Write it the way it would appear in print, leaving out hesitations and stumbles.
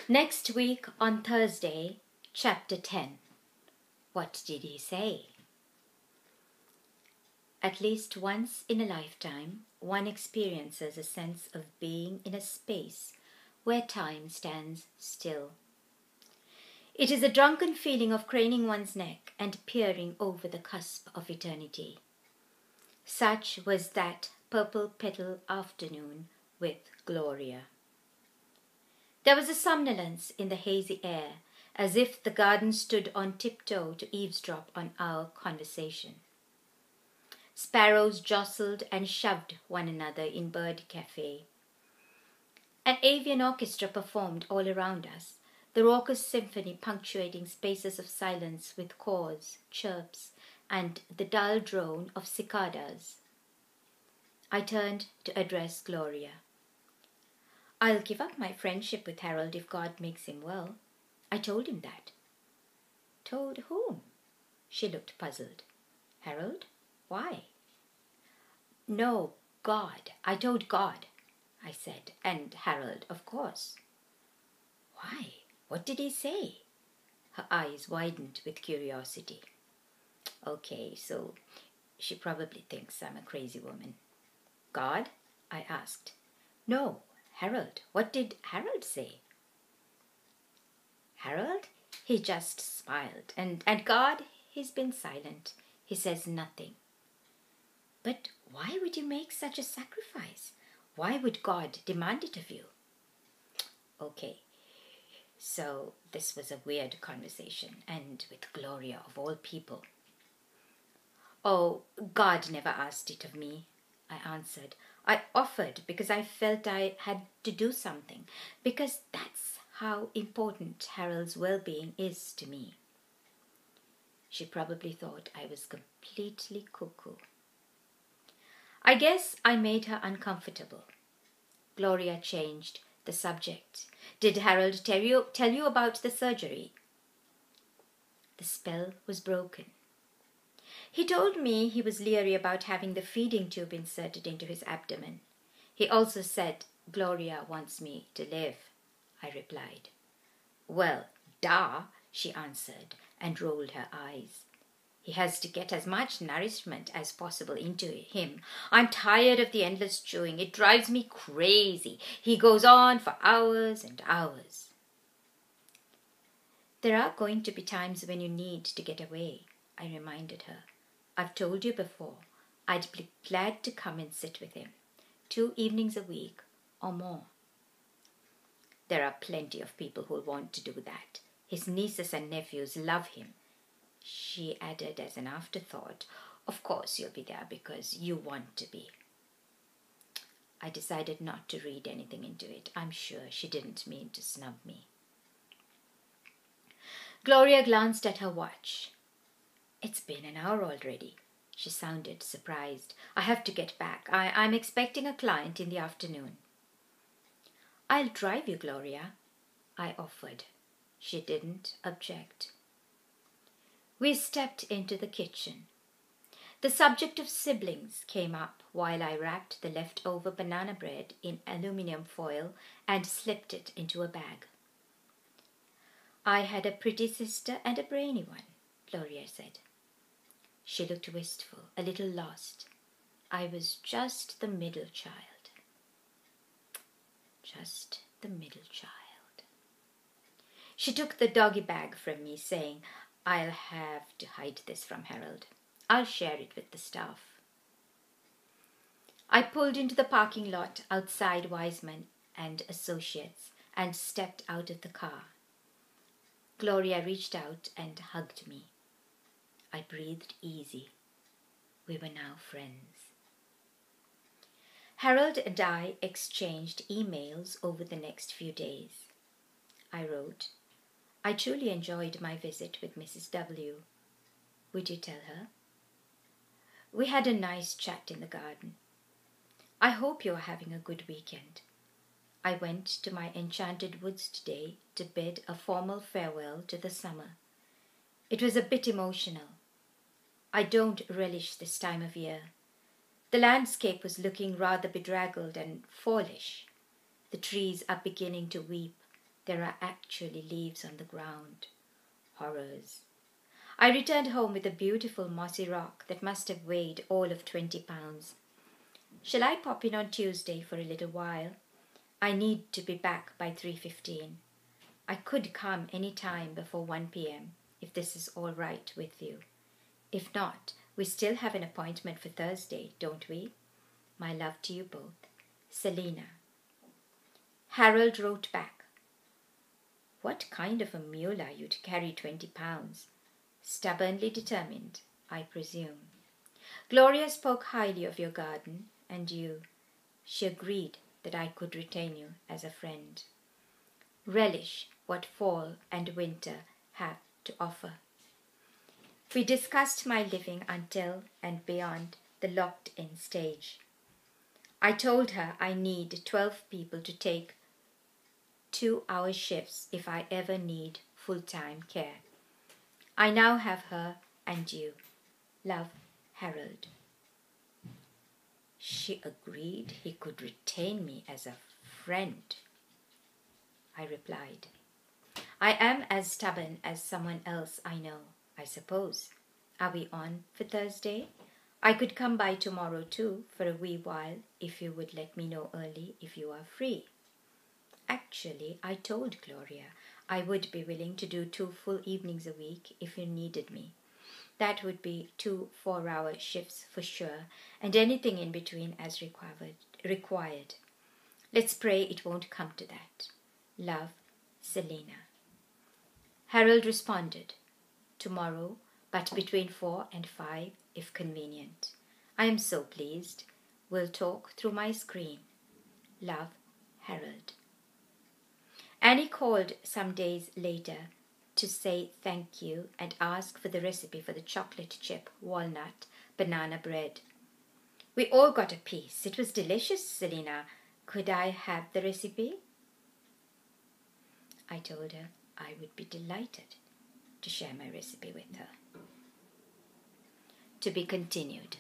Next week on Thursday, Chapter 10. What did he say? At least once in a lifetime, one experiences a sense of being in a space where time stands still. It is a drunken feeling of craning one's neck and peering over the cusp of eternity. Such was that purple petal afternoon with Gloria. There was a somnolence in the hazy air, as if the garden stood on tiptoe to eavesdrop on our conversation. Sparrows jostled and shoved one another in Bird Cafe. An avian orchestra performed all around us, the raucous symphony punctuating spaces of silence with caws, chirps, and the dull drone of cicadas. I turned to address Gloria. I'll give up my friendship with Harold if God makes him well. I told him that. Told whom? She looked puzzled. Harold? Why? No, God. I told God, I said, and Harold, of course. Why? What did he say? Her eyes widened with curiosity. Okay, so she probably thinks I'm a crazy woman. God? I asked. No, Harold. What did Harold say? Harold? He just smiled. And God? He's been silent. He says nothing. But why would you make such a sacrifice? Why would God demand it of you? Okay, so this was a weird conversation, and with Gloria of all people. Oh, God never asked it of me, I answered. I offered because I felt I had to do something, because that's how important Harold's well-being is to me. She probably thought I was completely cuckoo. I guess I made her uncomfortable. Gloria changed the subject. Did Harold tell you about the surgery? The spell was broken. He told me he was leery about having the feeding tube inserted into his abdomen. He also said, Gloria wants me to live, I replied. Well, duh, she answered and rolled her eyes. He has to get as much nourishment as possible into him. I'm tired of the endless chewing. It drives me crazy. He goes on for hours and hours. There are going to be times when you need to get away, I reminded her. I've told you before, I'd be glad to come and sit with him, 2 evenings a week or more. There are plenty of people who'll want to do that. His nieces and nephews love him. She added as an afterthought, of course you'll be there because you want to be. I decided not to read anything into it. I'm sure she didn't mean to snub me. Gloria glanced at her watch. It's been an hour already. She sounded surprised. I have to get back. I'm expecting a client in the afternoon. I'll drive you, Gloria, I offered. She didn't object. We stepped into the kitchen. The subject of siblings came up while I wrapped the leftover banana bread in aluminum foil and slipped it into a bag. I had a pretty sister and a brainy one, Gloria said. She looked wistful, a little lost. I was just the middle child. Just the middle child. She took the doggy bag from me, saying, I'll have to hide this from Harold. I'll share it with the staff. I pulled into the parking lot outside Wiseman and Associates and stepped out of the car. Gloria reached out and hugged me. I breathed easy. We were now friends. Harold and I exchanged emails over the next few days. I wrote, I truly enjoyed my visit with Mrs. W. Would you tell her? We had a nice chat in the garden. I hope you are having a good weekend. I went to my enchanted woods today to bid a formal farewell to the summer. It was a bit emotional. I don't relish this time of year. The landscape was looking rather bedraggled and fallish. The trees are beginning to weep. There are actually leaves on the ground. Horrors. I returned home with a beautiful mossy rock that must have weighed all of 20 pounds. Shall I pop in on Tuesday for a little while? I need to be back by 3:15. I could come any time before 1 p.m. if this is all right with you. If not, we still have an appointment for Thursday, don't we? My love to you both. Selina. Harold wrote back. What kind of a mule are you to carry 20 pounds? Stubbornly determined, I presume. Gloria spoke highly of your garden and you. She agreed that I could retain you as a friend. Relish what fall and winter have to offer. We discussed my living until and beyond the locked-in stage. I told her I need 12 people to take 2-hour shifts if I ever need full-time care. I now have her and you. Love, Harold. She agreed he could retain me as a friend. I replied. I am as stubborn as someone else I know, I suppose. Are we on for Thursday? I could come by tomorrow too for a wee while if you would let me know early if you are free. Actually, I told Gloria I would be willing to do 2 full evenings a week if you needed me. That would be 2 4-hour shifts for sure, and anything in between as required. Let's pray it won't come to that. Love, Selina. Harold responded, tomorrow, but between 4 and 5, if convenient. I am so pleased. We'll talk through my screen. Love, Harold. Annie called some days later to say thank you and ask for the recipe for the chocolate chip, walnut, banana bread. We all got a piece. It was delicious, Selina. Could I have the recipe? I told her I would be delighted to share my recipe with her. To be continued.